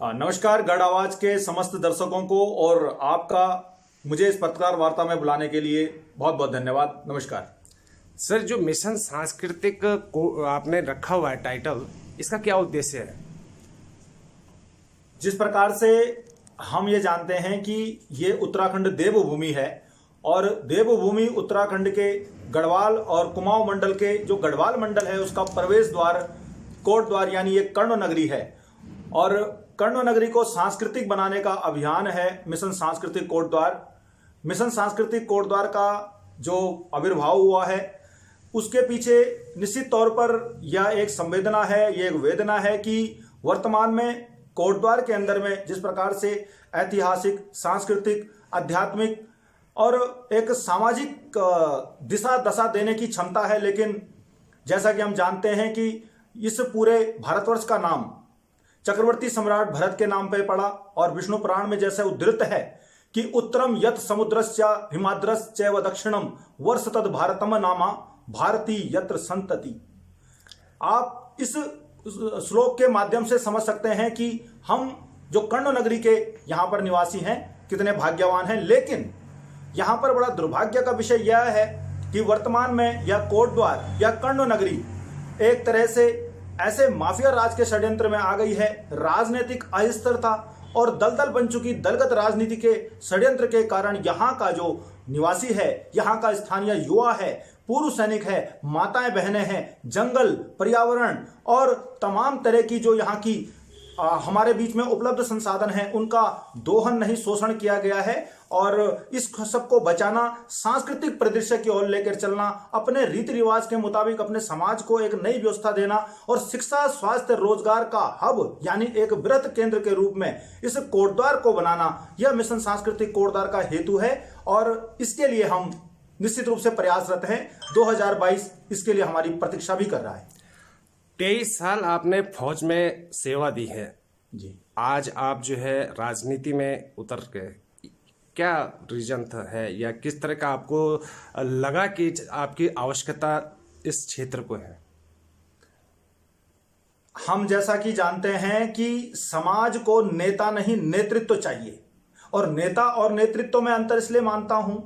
नमस्कार गढ़ आवाज के समस्त दर्शकों को और आपका मुझे इस पत्रकार वार्ता में बुलाने के लिए बहुत बहुत धन्यवाद। नमस्कार सर, जो मिशन सांस्कृतिक को आपने रखा हुआ है टाइटल, इसका क्या उद्देश्य है? जिस प्रकार से हम ये जानते हैं कि ये उत्तराखंड देवभूमि है और देवभूमि उत्तराखंड के गढ़वाल और कुमाऊं मंडल के जो गढ़वाल मंडल है उसका प्रवेश द्वार कोट द्वार यानी ये कर्ण नगरी है और कर्ण नगरी को सांस्कृतिक बनाने का अभियान है मिशन सांस्कृतिक कोट द्वार। मिशन सांस्कृतिक कोट द्वार का जो आविर्भाव हुआ है उसके पीछे निश्चित तौर पर यह एक संवेदना है, ये एक वेदना है कि वर्तमान में कोट द्वार के अंदर में जिस प्रकार से ऐतिहासिक, सांस्कृतिक, आध्यात्मिक और एक सामाजिक दिशा दशा देने की क्षमता है, लेकिन जैसा कि हम जानते हैं कि इस पूरे भारतवर्ष का नाम चक्रवर्ती सम्राट भरत के नाम पर पड़ा और विष्णु पुराण में जैसे उद्धृत है कि उत्तरम यत समुद्रस्य हिमाद्रश्चैव दक्षिणम वर्ष तद भारतम नामा भारती यत्र संतति। आप इस श्लोक के माध्यम से समझ सकते हैं कि हम जो कर्ण नगरी के यहाँ पर निवासी हैं कितने भाग्यवान हैं। लेकिन यहाँ पर बड़ा दुर्भाग्य का विषय यह है कि वर्तमान में यह कोट द्वार या कर्ण नगरी एक तरह से ऐसे माफिया राज के षड्यंत्र में आ गई है। राजनीतिक अस्थिरता और दलदल बन चुकी दलगत राजनीति के षड्यंत्र के कारण यहाँ का जो निवासी है, यहाँ का स्थानीय युवा है, पूर्व सैनिक है, माताएं बहनें हैं, जंगल, पर्यावरण और तमाम तरह की जो यहाँ की हमारे बीच में उपलब्ध संसाधन हैं उनका दोहन नहीं, शोषण किया गया है। और इस सबको बचाना, सांस्कृतिक परिदृश्य की ओर लेकर चलना, अपने रीति रिवाज के मुताबिक अपने समाज को एक नई व्यवस्था देना और शिक्षा, स्वास्थ्य, रोजगार का हब यानी एक वृहत केंद्र के रूप में इस कोटद्वार को बनाना, यह मिशन सांस्कृतिक कोटद्वार का हेतु है और इसके लिए हम निश्चित रूप से प्रयासरत हैं। 2022 इसके लिए हमारी प्रतीक्षा भी कर रहा है। 23 साल आपने फौज में सेवा दी है जी। आज आप जो है राजनीति में उतर के, क्या रीजन है या किस तरह का आपको लगा कि आपकी आवश्यकता इस क्षेत्र को है? हम जैसा कि जानते हैं कि समाज को नेता नहीं नेतृत्व चाहिए और नेता और नेतृत्व में अंतर इसलिए मानता हूं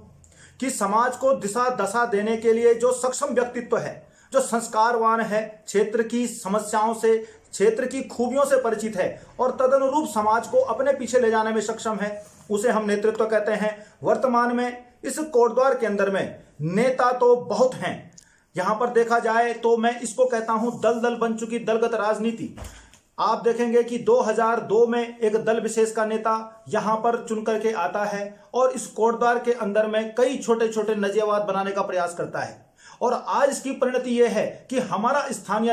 कि समाज को दिशा दशा देने के लिए जो सक्षम व्यक्तित्व है, जो संस्कारवान है, क्षेत्र की समस्याओं से, क्षेत्र की खूबियों से परिचित है और तदनुरूप समाज को अपने पीछे ले जाने में सक्षम है, उसे हम नेतृत्व कहते हैं। वर्तमान में इस कोटद्वार के अंदर में नेता तो बहुत हैं। यहां पर देखा जाए तो मैं इसको कहता हूं दलदल बन चुकी दलगत राजनीति। आप देखेंगे कि 2002 में एक दल विशेष का नेता यहां पर चुन करके आता है और इस कोटद्वार के अंदर में कई छोटे छोटे नजियाबाद बनाने का प्रयास करता है और आज इसकी परिणति यह है कि हमारा स्थानीय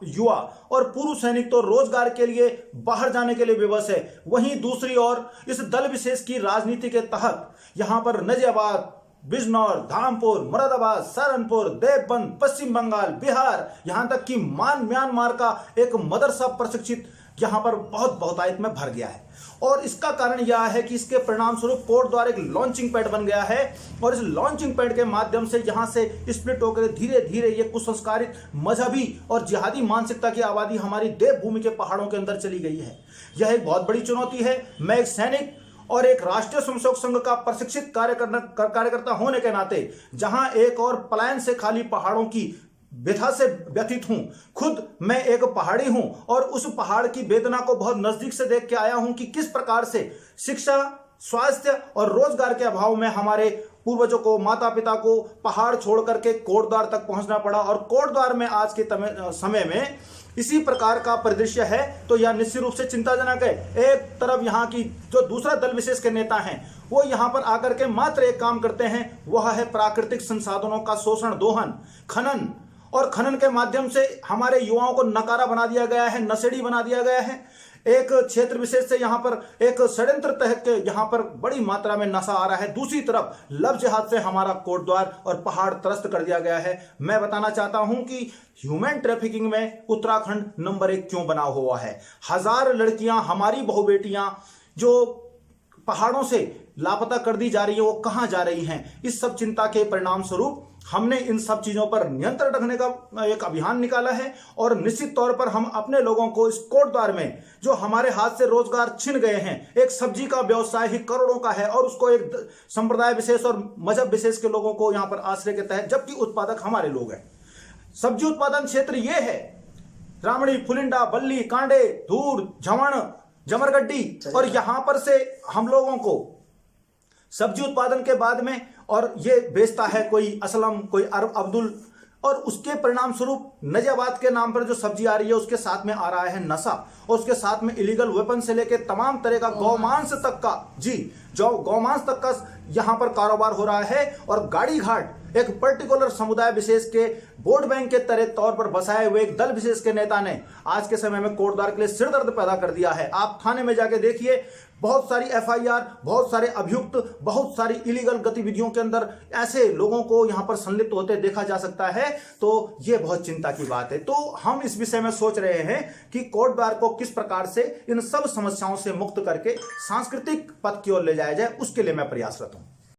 युवा और पूर्व सैनिक तो रोजगार के लिए बाहर जाने के लिए विवश है, वहीं दूसरी ओर इस दल विशेष की राजनीति के तहत यहां पर नजियाबाद, बिजनौर, धामपुर, मुरादाबाद, सहारनपुर, देवबंद, पश्चिम बंगाल, बिहार, यहां तक कि म्यांमार का एक मदरसा प्रशिक्षित यहां पर बहुत बहुतायत में भर गया है। और इसका कारण यह है कि इसके परिणाम स्वरूप कोट द्वारा एक लॉन्चिंग पैड बन गया है और इस लॉन्चिंग पैड के माध्यम से यहां से स्प्लिट होकर धीरे धीरे ये कुसंस्कारित मजहबी और जिहादी मानसिकता की आबादी हमारी देवभूमि के पहाड़ों के अंदर चली गई है। यह एक बहुत बड़ी चुनौती है। मैं एक सैनिक और एक राष्ट्रीय स्वयंसेवक संघ का प्रशिक्षित कार्यकर्ता होने के नाते जहां एक और पलायन से खाली पहाड़ों की व्यथा से व्यथित हूं, खुद मैं एक पहाड़ी हूं और उस पहाड़ की वेदना को बहुत नजदीक से देख के आया हूं कि किस प्रकार से शिक्षा, स्वास्थ्य और रोजगार के अभाव में हमारे पूर्वजों को, माता पिता को पहाड़ छोड़ करके कोटद्वार तक पहुंचना पड़ा और कोटद्वार में आज के समय में इसी प्रकार का परिदृश्य है। तो यह निश्चित रूप से चिंताजनक है। एक तरफ यहाँ की जो दूसरा दल विशेष के नेता हैं वो यहाँ पर आकर के मात्र एक काम करते हैं, वह है प्राकृतिक संसाधनों का शोषण, दोहन, खनन और खनन के माध्यम से हमारे युवाओं को नकारा बना दिया गया है, नशेड़ी बना दिया गया है। एक क्षेत्र विशेष से यहाँ पर एक षड्यंत्र तहत के यहाँ पर बड़ी मात्रा में नशा आ रहा है। दूसरी तरफ लब जिहाद से हमारा कोटद्वार और पहाड़ त्रस्त कर दिया गया है। मैं बताना चाहता हूं कि ह्यूमन ट्रैफिकिंग में उत्तराखंड नंबर 1 क्यों बना हुआ है। 1000 लड़कियां, हमारी बहु बेटियां जो पहाड़ों से लापता कर दी जा रही है वो कहां जा रही हैं। इस सब चिंता के परिणाम स्वरूप हमने इन सब चीजों पर नियंत्रण रखने का एक अभियान निकाला है और निश्चित तौर पर हम अपने लोगों को इस कोटद्वार में जो हमारे हाथ से रोजगार छिन गए हैं, एक सब्जी का व्यवसाय ही करोड़ों का है और उसको एक संप्रदाय विशेष और मजहब विशेष के लोगों को यहां पर आश्रय के तहत, जबकि उत्पादक हमारे लोग हैं। सब्जी उत्पादन क्षेत्र यह है रामणी, फुलिंडा, बल्ली, कांडे, धूर, झवण, जमरगड्डी, और यहां पर से हम लोगों को सब्जी उत्पादन के बाद में और ये बेचता है कोई असलम, कोई अब्दुल, और उसके परिणाम स्वरूप नजाबाद के नाम पर जो सब्जी आ रही है उसके साथ में आ रहा है नशा, और उसके साथ में इलीगल वेपन से लेके तमाम तरह का गौमांस तक का, जी जो गौमांस तक का यहां पर कारोबार हो रहा है। और गाड़ी घाट एक पर्टिकुलर समुदाय विशेष के वोट बैंक के तरह तौर पर बसाए हुए एक दल विशेष के नेता ने आज के समय में कोटद्वार के लिए सिरदर्द पैदा कर दिया है। आप थाने में जाके देखिए, बहुत सारी एफआईआर, बहुत सारे अभियुक्त, बहुत सारी इलीगल गतिविधियों के अंदर ऐसे लोगों को यहां पर संलिप्त होते देखा जा सकता है। तो यह बहुत चिंता की बात है। तो हम इस विषय में सोच रहे हैं कि कोटद्वार को किस प्रकार से इन सब समस्याओं से मुक्त करके सांस्कृतिक पथ की ओर ले जाया जाए, उसके लिए मैं प्रयासरत हूं।